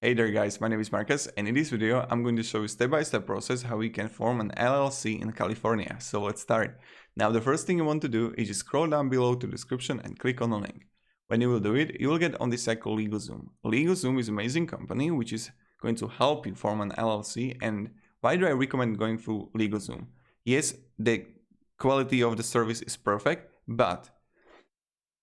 Hey there guys, my name is Marcus, and in this video I'm going to show you step-by-step process how you can form an LLC in California. So let's start. Now the first thing you want to do is just scroll down below to the description and click on the link. When you will do it, you will get on this site called Legalzoom. Legalzoom is an amazing company which is going to help you form an LLC. And why do I recommend going through Legalzoom? Yes, the quality of the service is perfect, but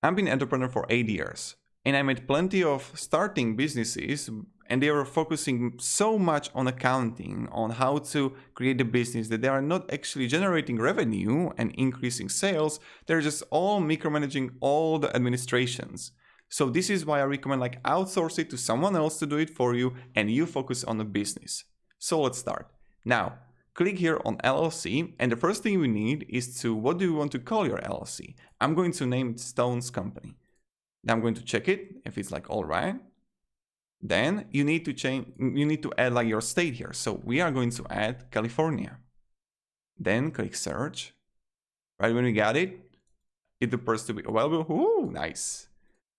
I've been an entrepreneur for 8 years. And I made plenty of starting businesses, and they were focusing so much on accounting, on how to create a business, that they are not actually generating revenue and increasing sales. They're just all micromanaging all the administrations. So this is why I recommend outsource it to someone else to do it for you, and you focus on the business. So let's start. Now, click here on LLC, and the first thing we need is what do you want to call your LLC? I'm going to name it Stones Company. Now I'm going to check it if it's all right. Then you need to add your state here. So we are going to add California. Then click search. Right when we got it, it appears to be available. Ooh, nice.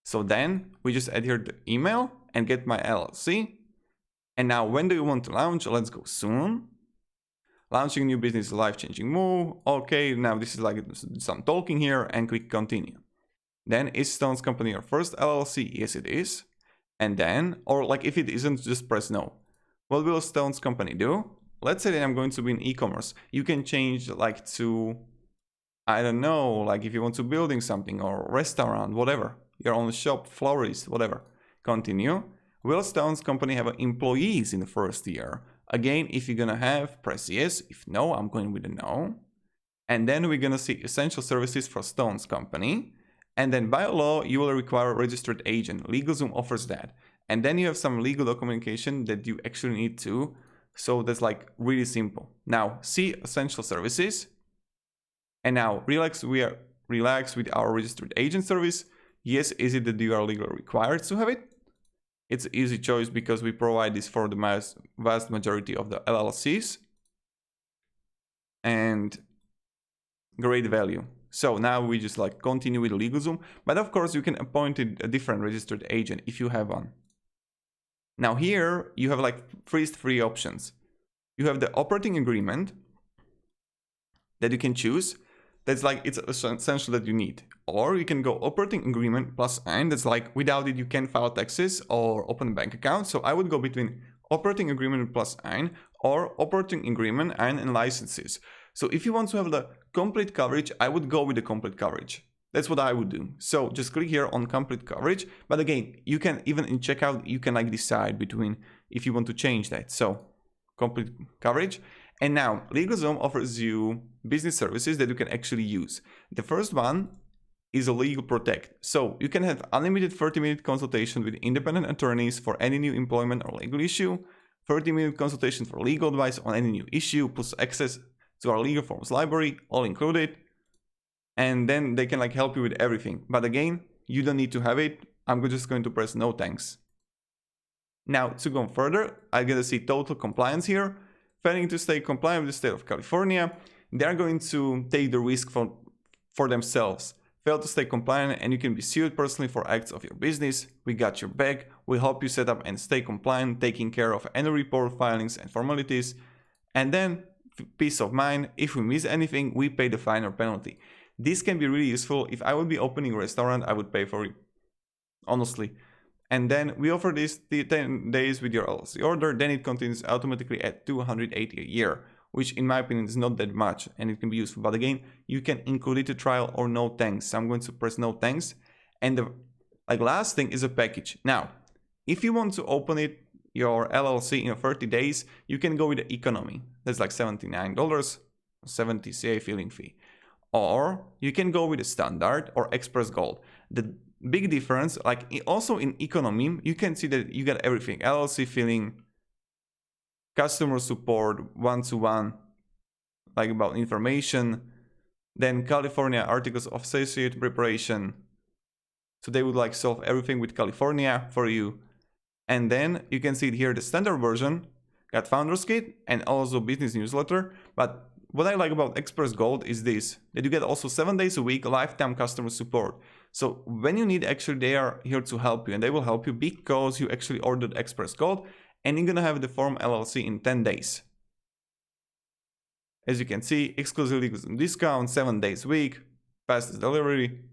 So then we just add here the email and get my LLC. And now when do you want to launch? Let's go soon. Launching a new business is a life-changing move. Okay, now this is some talking here, and click continue. Then is Stones Company your first LLC? Yes, it is. And then, or if it isn't, just press no. What will Stones Company do? Let's say that I'm going to be in e-commerce. You can change to, I don't know, if you want to building something or restaurant, whatever. Your own shop, florist, whatever. Continue. Will Stones Company have employees in the first year? Again, if you're gonna have, press yes. If no, I'm going with a no. And then we're gonna see essential services for Stones Company. And then by law, you will require a registered agent. LegalZoom offers that. And then you have some legal documentation that you actually need to. So that's really simple. Now see essential services. And now relax with our registered agent service. Yes, is it that you are legally required to have it? It's an easy choice because we provide this for the vast majority of the LLCs. And great value. So now we just continue with LegalZoom, but of course you can appoint a different registered agent if you have one. Now here you have three options. You have the operating agreement that you can choose. That's it's essential that you need. Or you can go operating agreement plus and that's without it you can file taxes or open a bank account. So I would go between operating agreement plus and or operating agreement and licenses. So if you want to have the complete coverage, I would go with the complete coverage. That's what I would do. So just click here on complete coverage. But again, you can even in checkout, you can decide between if you want to change that. So complete coverage. And now LegalZoom offers you business services that you can actually use. The first one is a Legal Protect. So you can have unlimited 30-minute consultation with independent attorneys for any new employment or legal issue, 30-minute consultation for legal advice on any new issue, plus access to our legal forms library, all included. And then they can help you with everything. But again, you don't need to have it. I'm just going to press no thanks. Now to go further, I'm going to see total compliance here. Failing to stay compliant with the state of California, they're going to take the risk for themselves. Fail to stay compliant and you can be sued personally for acts of your business. We got your back. We help you set up and stay compliant, taking care of any report filings and formalities. And then peace of mind, if we miss anything, we pay the fine or penalty. This can be really useful. If I would be opening a restaurant, I would pay for it, honestly. And then we offer this 10 days with your LLC order, then it continues automatically at $280 a year, which in my opinion is not that much and it can be useful. But again, you can include it to trial or no thanks. So I'm going to press no thanks. And the last thing is a package. Now, if you want to open it, your LLC in 30 days, you can go with the economy. That's $79, 70 CA filing fee. Or you can go with the standard or express gold. The big difference, also in economy, you can see that you get everything. LLC filing, customer support, one-to-one, about information, then California articles of association preparation. So they would solve everything with California for you. And then you can see it here, the standard version, got Founders Kit and also business newsletter. But what I like about Express Gold is this, that you get also 7 days a week lifetime customer support. So when you need, actually they are here to help you, and they will help you because you actually ordered Express Gold, and you're gonna have the form LLC in 10 days. As you can see, exclusive Legalzoom discount, 7 days a week, fastest delivery.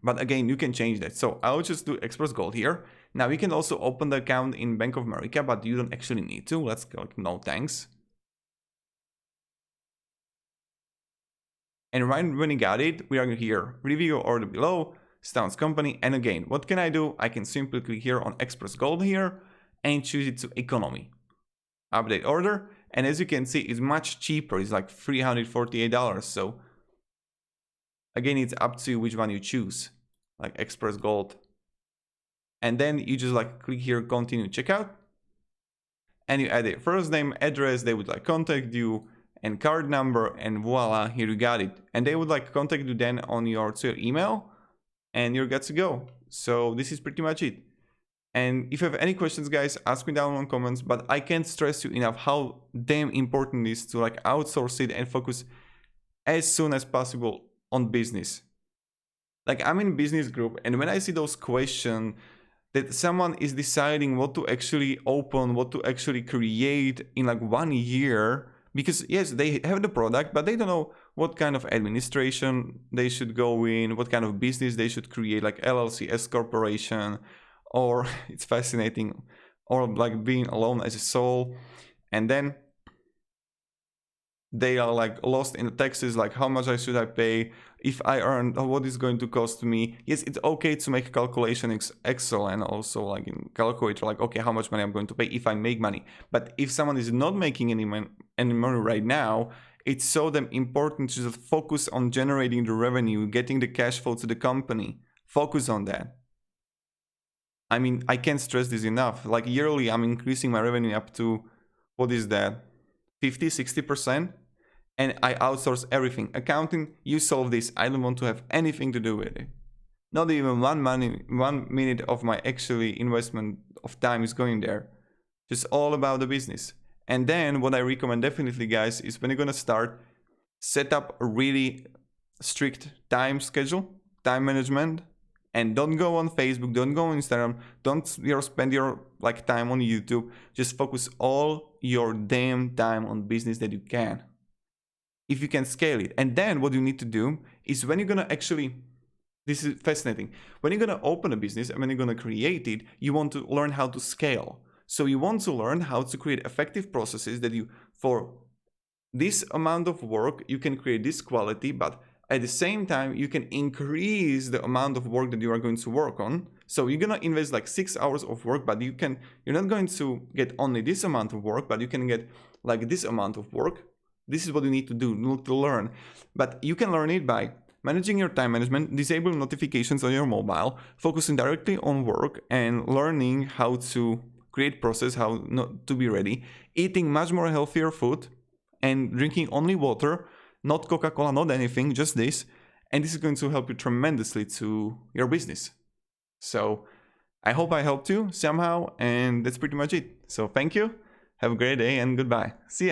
But again, you can change that. So I'll just do Express Gold here. Now you can also open the account in Bank of America, but you don't actually need to. Let's go, no thanks. And right when you got it, we are here, review your order below, Stone's company. And again, what can I do? I can simply click here on Express Gold here and choose it to economy. Update order. And as you can see, it's much cheaper. It's like $348. So again, it's up to you which one you choose, like Express Gold. And then you just like click here, continue checkout. And you add your first name, address, they would like contact you, and card number, and voila, here you got it. And they would like contact you then on your email, and you're good to go. So this is pretty much it. And if you have any questions, guys, ask me down in the comments, but I can't stress you enough how damn important it is to like outsource it and focus as soon as possible on business. Like I'm in business group, and when I see those questions that someone is deciding what to actually open, what to actually create in like 1 year, because yes, they have the product, but they don't know what kind of administration they should go in, what kind of business they should create, like LLC, S corporation, or it's fascinating, or like being alone as a soul. And then they are like lost in the taxes, like how much should I pay if I earn, what is going to cost me. Yes, it's okay to make a calculation in Excel and also like in calculator, like okay, how much money I'm going to pay if I make money. But if someone is not making any money right now, it's so damn important to just focus on generating the revenue, getting the cash flow to the company. Focus on that. I mean, I can't stress this enough. Like yearly, I'm increasing my revenue up to, what is that, 50-60%, and I outsource everything. Accounting, you solve this. I don't want to have anything to do with it. Not even 1 minute of my actually investment of time is going there. Just all about the business. And then what I recommend definitely, guys, is when you're gonna start, set up a really strict time schedule, time management, and don't go on Facebook, don't go on Instagram, don't spend your like time on YouTube. Just focus all your damn time on business that you can, if you can scale it. And then what you need to do is when you're gonna actually, this is fascinating, when you're gonna open a business and when you're gonna create it, you want to learn how to scale. So you want to learn how to create effective processes that you, for this amount of work, you can create this quality, but at the same time, you can increase the amount of work that you are going to work on. So you're gonna invest like 6 hours of work, but you're not going to get only this amount of work, but you can get like this amount of work. This is what you need to do to learn. But you can learn it by managing your time management, disabling notifications on your mobile, focusing directly on work, and learning how to create process, how not to be ready, eating much more healthier food, and drinking only water, not Coca-Cola, not anything, just this. And this is going to help you tremendously to your business. So I hope I helped you somehow, and that's pretty much it. So thank you, have a great day, and goodbye. See ya.